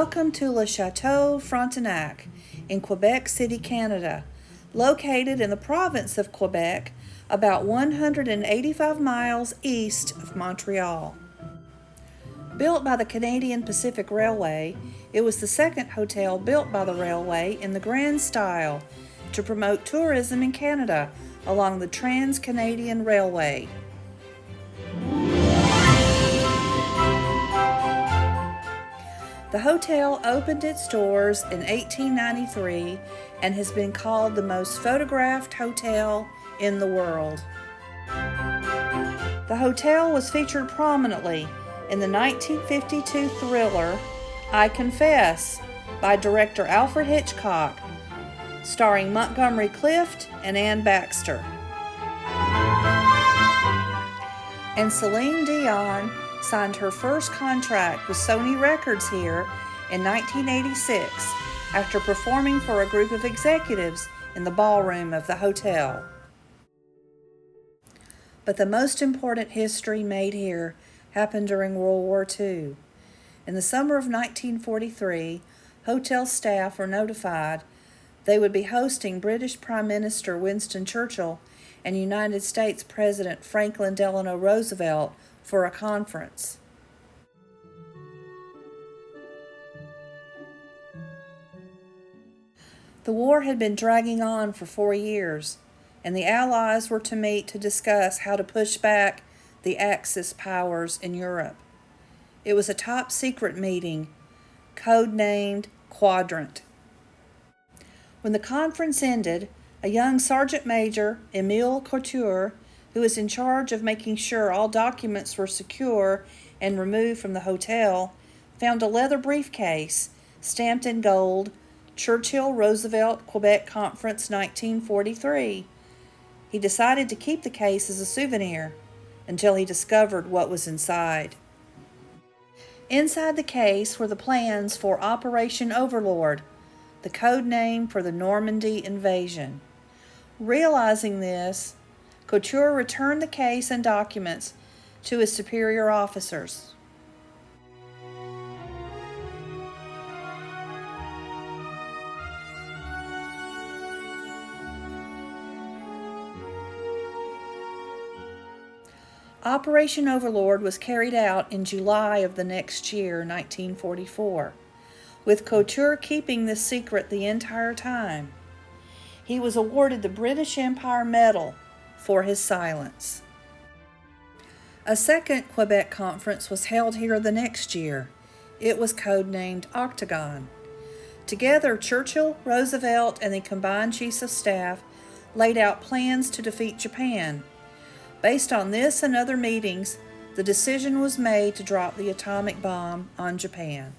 Welcome to Le Chateau Frontenac in Quebec City, Canada, located in the province of Quebec, about 185 miles east of Montreal. Built by the Canadian Pacific Railway, it was the second hotel built by the railway in the grand style to promote tourism in Canada along the Trans-Canadian Railway. The hotel opened its doors in 1893 and has been called the most photographed hotel in the world. The hotel was featured prominently in the 1952 thriller I Confess by director Alfred Hitchcock, starring Montgomery Clift and Ann Baxter. And Céline Dion signed her first contract with Sony Records here in 1986 after performing for a group of executives in the ballroom of the hotel. But the most important history made here happened during World War II. In the summer of 1943, hotel staff were notified they would be hosting British Prime Minister Winston Churchill and United States President Franklin Delano Roosevelt for a conference. The war had been dragging on for 4 years, and the Allies were to meet to discuss how to push back the Axis powers in Europe. It was a top-secret meeting, codenamed Quadrant. When the conference ended, a young Sergeant Major, Émile Couture, who was in charge of making sure all documents were secure and removed from the hotel, found a leather briefcase stamped in gold, Churchill-Roosevelt Quebec Conference 1943. He decided to keep the case as a souvenir until he discovered what was inside. Inside the case were the plans for Operation Overlord, the code name for the Normandy invasion. Realizing this, Couture returned the case and documents to his superior officers. Operation Overlord was carried out in July of the next year, 1944, with Couture keeping this secret the entire time. He was awarded the British Empire Medal for his silence. A second Quebec conference was held here the next year. It was codenamed Octagon. Together, Churchill, Roosevelt, and the combined chiefs of staff laid out plans to defeat Japan. Based on this and other meetings, the decision was made to drop the atomic bomb on Japan.